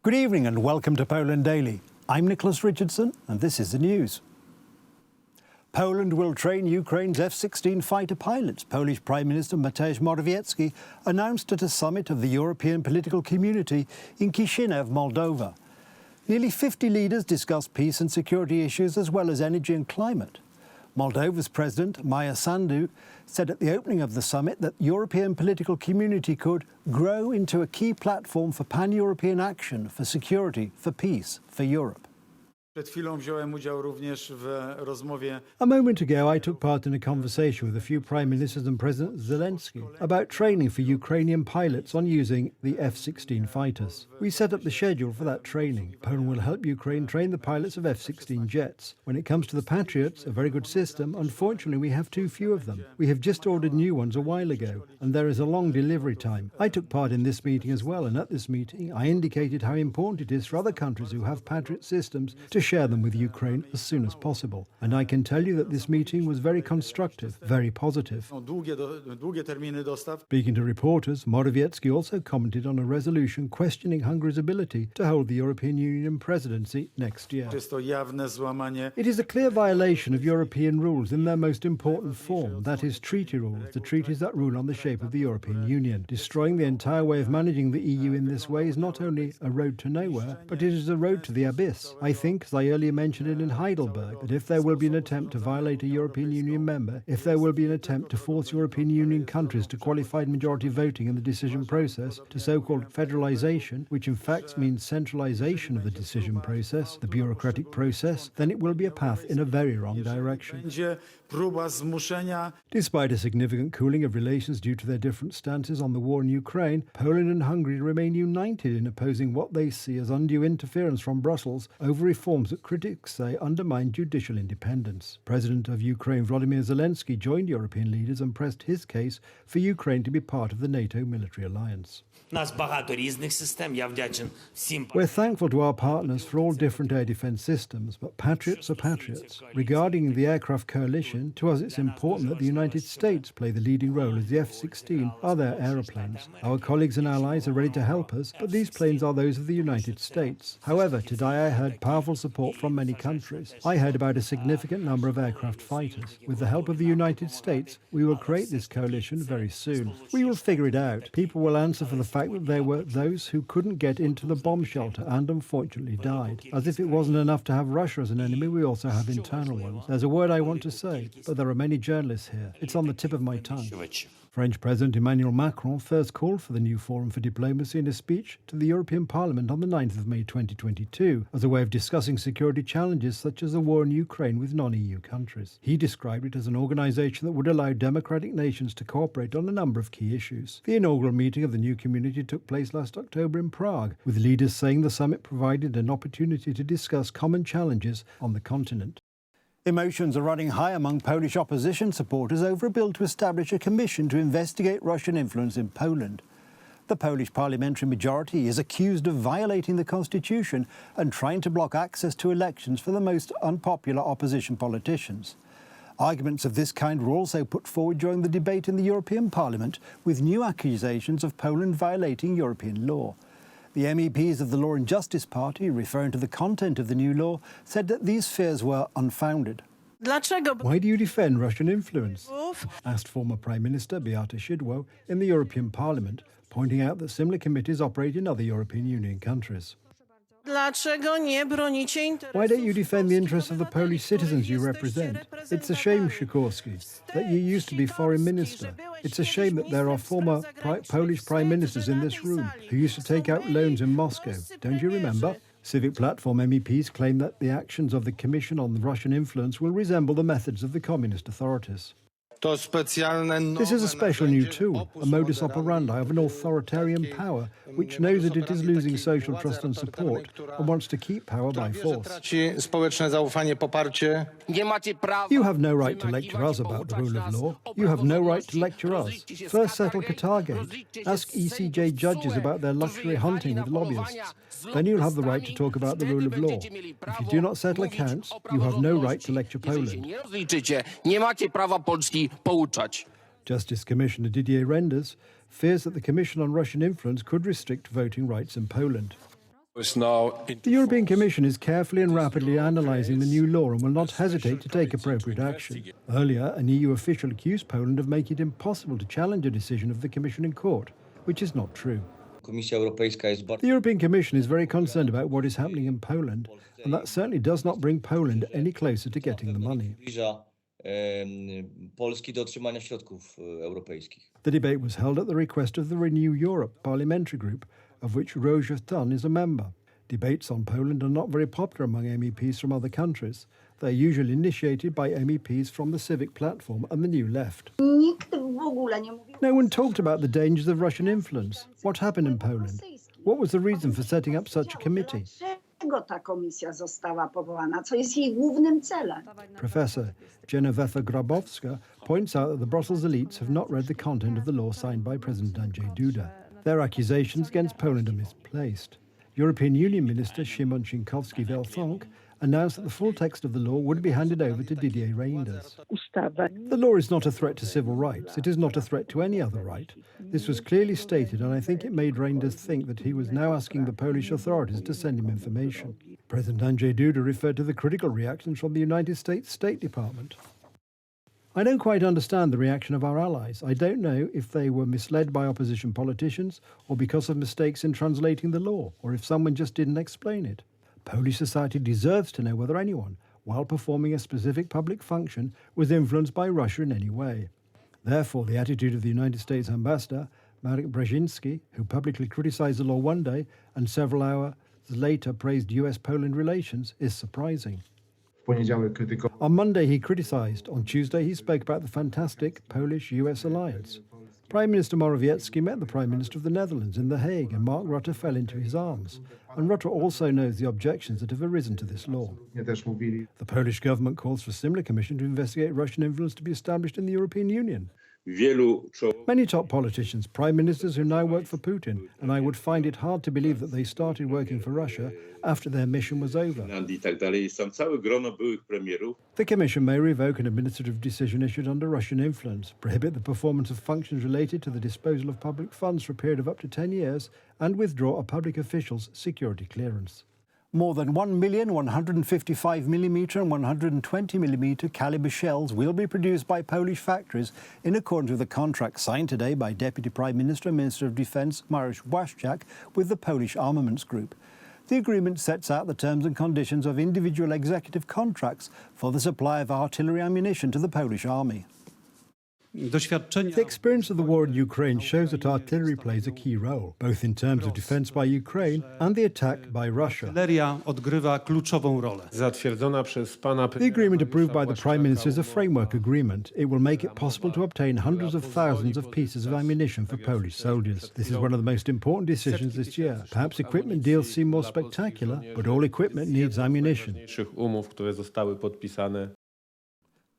Good evening and welcome to Poland Daily. I'm Nicholas Richardson and this is the news. Poland will train Ukraine's F-16 fighter pilots, Polish Prime Minister Mateusz Morawiecki announced at a summit of the European political community in Chisinau, Moldova. Nearly 50 leaders discussed peace and security issues as well as energy and climate. Moldova's President, Maia Sandu, said at the opening of the summit that the European political community could grow into a key platform for pan-European action, for security, for peace, for Europe. A moment ago, I took part in a conversation with a few Prime Ministers and President Zelensky about training for Ukrainian pilots on using the F-16 fighters. We set up the schedule for that training. Poland will help Ukraine train the pilots of F-16 jets. When it comes to the Patriots, a very good system, unfortunately we have too few of them. We have just ordered new ones a while ago, and there is a long delivery time. I took part in this meeting as well, and at this meeting I indicated how important it is for other countries who have Patriot systems to share them with Ukraine as soon as possible. And I can tell you that this meeting was very constructive, very positive. Speaking to reporters, Morawiecki also commented on a resolution questioning Hungary's ability to hold the European Union presidency next year. It is a clear violation of European rules in their most important form, that is treaty rules, the treaties that rule on the shape of the European Union. Destroying the entire way of managing the EU in this way is not only a road to nowhere, but it is a road to the abyss. I think, as I earlier mentioned it in Heidelberg, that if there will be an attempt to violate a European Union member, if there will be an attempt to force European Union countries to qualified majority voting in the decision process, to so-called federalisation, which in fact means centralisation of the decision process, the bureaucratic process, then it will be a path in a very wrong direction. Despite a significant cooling of relations due to their different stances on the war in Ukraine, Poland and Hungary remain united in opposing what they see as undue interference from Brussels over reforms that critics say undermine judicial independence. President of Ukraine Volodymyr Zelensky joined European leaders and pressed his case for Ukraine to be part of the NATO military alliance. We're thankful to our partners for all different air defence systems, but Patriots are Patriots. Regarding the aircraft coalition, to us it's important that the United States play the leading role as the F-16 are their aeroplanes. Our colleagues and allies are ready to help us, but these planes are those of the United States. However, today I heard powerful support from many countries. I heard about a significant number of aircraft fighters. With the help of the United States, we will create this coalition very soon. We will figure it out. People will answer for the fact that there were those who couldn't get into the bomb shelter and unfortunately died. As if it wasn't enough to have Russia as an enemy, we also have internal ones. There's a word I want to say, but there are many journalists here. It's on the tip of my tongue. French President Emmanuel Macron first called for the new Forum for Diplomacy in a speech to the European Parliament on the 9th of May 2022 as a way of discussing security challenges such as the war in Ukraine with non-EU countries. He described it as an organisation that would allow democratic nations to cooperate on a number of key issues. The inaugural meeting of the new community took place last October in Prague, with leaders saying the summit provided an opportunity to discuss common challenges on the continent. Emotions are running high among Polish opposition supporters over a bill to establish a commission to investigate Russian influence in Poland. The Polish parliamentary majority is accused of violating the constitution and trying to block access to elections for the most unpopular opposition politicians. Arguments of this kind were also put forward during the debate in the European Parliament, with new accusations of Poland violating European law. The MEPs of the Law and Justice Party, referring to the content of the new law, said that these fears were unfounded. Why do you defend Russian influence? Asked former Prime Minister Beata Szydło in the European Parliament, pointing out that similar committees operate in other European Union countries. Why don't you defend the interests of the Polish citizens you represent? It's a shame, Sikorski, that you used to be foreign minister. It's a shame that there are former Polish prime ministers in this room who used to take out loans in Moscow. Don't you remember? Civic Platform MEPs claim that the actions of the Commission on Russian influence will resemble the methods of the communist authorities. This is a special new tool, a modus operandi of an authoritarian power which knows that it is losing social trust and support and wants to keep power by force. You have no right to lecture us about the rule of law. You have no right to lecture us. First settle Qatargate. Ask ECJ judges about their luxury hunting with lobbyists. Then you'll have the right to talk about the rule of law. If you do not settle accounts, you have no right to lecture Poland. Justice Commissioner Didier Reynders fears that the Commission on Russian influence could restrict voting rights in Poland. The European Commission is carefully and rapidly analysing the new law and will not hesitate to take appropriate action. Earlier, an EU official accused Poland of making it impossible to challenge a decision of the Commission in court, which is not true. The European Commission is very concerned about what is happening in Poland, and that certainly does not bring Poland any closer to getting the money. The debate was held at the request of the Renew Europe parliamentary group, of which Roger Thun is a member. Debates on Poland are not very popular among MEPs from other countries. They are usually initiated by MEPs from the Civic Platform and the New Left. No one talked about the dangers of Russian influence. What happened in Poland? What was the reason for setting up such a committee? Professor Genevieve Grabowska points out that the Brussels elites have not read the content of the law signed by President Andrzej Duda. Their accusations against Poland are misplaced. European Union Minister Szymon Szynkowski-Welfonk announced that the full text of the law would be handed over to Didier Reynders. The law is not a threat to civil rights. It is not a threat to any other right. This was clearly stated, and I think it made Reynders think that he was now asking the Polish authorities to send him information. President Andrzej Duda referred to the critical reactions from the United States State Department. I don't quite understand the reaction of our allies. I don't know if they were misled by opposition politicians or because of mistakes in translating the law, or if someone just didn't explain it. Polish society deserves to know whether anyone, while performing a specific public function, was influenced by Russia in any way. Therefore, the attitude of the United States ambassador, Marek Brzezinski, who publicly criticized the law one day and several hours later praised US-Poland relations, is surprising. On Monday, he criticized. On Tuesday, he spoke about the fantastic Polish-US alliance. Prime Minister Morawiecki met the Prime Minister of the Netherlands in The Hague, and Mark Rutte fell into his arms. And Rutte also knows the objections that have arisen to this law. The Polish government calls for a similar commission to investigate Russian influence to be established in the European Union. Many top politicians, prime ministers who now work for Putin, and I would find it hard to believe that they started working for Russia after their mission was over. The Commission may revoke an administrative decision issued under Russian influence, prohibit the performance of functions related to the disposal of public funds for a period of up to 10 years, and withdraw a public official's security clearance. More than 1,155mm and 120mm caliber shells will be produced by Polish factories in accordance with a contract signed today by Deputy Prime Minister and Minister of Defence Mariusz Błaszczak with the Polish Armaments Group. The agreement sets out the terms and conditions of individual executive contracts for the supply of artillery ammunition to the Polish army. The experience of the war in Ukraine shows that artillery plays a key role, both in terms of defense by Ukraine and the attack by Russia. The agreement approved by the Prime Minister is a framework agreement. It will make it possible to obtain hundreds of thousands of pieces of ammunition for Polish soldiers. This is one of the most important decisions this year. Perhaps equipment deals seem more spectacular, but all equipment needs ammunition.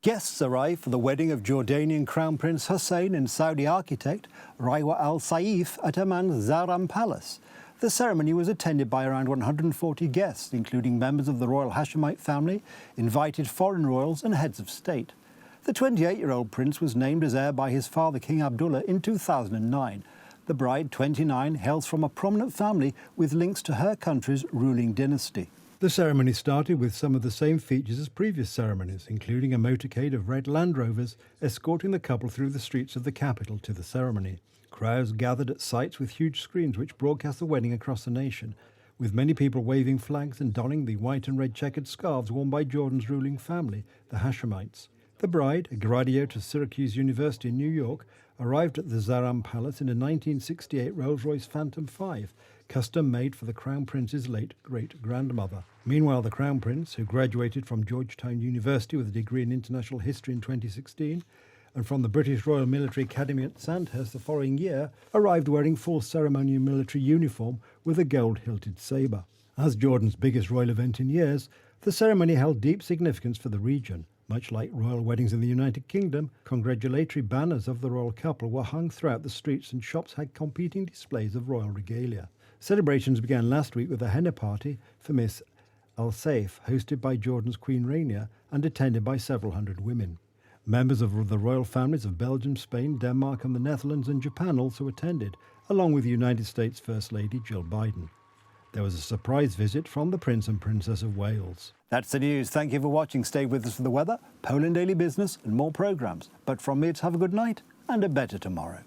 Guests arrived for the wedding of Jordanian Crown Prince Hussein and Saudi architect Raiwa Al Saif at Amman's Zaram Palace. The ceremony was attended by around 140 guests, including members of the royal Hashemite family, invited foreign royals and heads of state. The 28-year-old prince was named as heir by his father, King Abdullah, in 2009. The bride, 29, hails from a prominent family with links to her country's ruling dynasty. The ceremony started with some of the same features as previous ceremonies, including a motorcade of red Land Rovers escorting the couple through the streets of the capital to the ceremony. Crowds gathered at sites with huge screens which broadcast the wedding across the nation, with many people waving flags and donning the white and red checkered scarves worn by Jordan's ruling family, the Hashemites. The bride, a graduate of Syracuse University in New York, arrived at the Zaram Palace in a 1968 Rolls-Royce Phantom 5, custom-made for the Crown Prince's late great-grandmother. Meanwhile, the Crown Prince, who graduated from Georgetown University with a degree in International History in 2016 and from the British Royal Military Academy at Sandhurst the following year, arrived wearing full ceremonial military uniform with a gold-hilted sabre. As Jordan's biggest royal event in years, the ceremony held deep significance for the region. Much like royal weddings in the United Kingdom, congratulatory banners of the royal couple were hung throughout the streets and shops had competing displays of royal regalia. Celebrations began last week with a henna party for Miss Al Saif, hosted by Jordan's Queen Rania and attended by several hundred women. Members of the royal families of Belgium, Spain, Denmark and the Netherlands and Japan also attended, along with United States First Lady Jill Biden. There was a surprise visit from the Prince and Princess of Wales. That's the news. Thank you for watching. Stay with us for the weather, Poland Daily Business and more programmes. But from me, it's have a good night and a better tomorrow.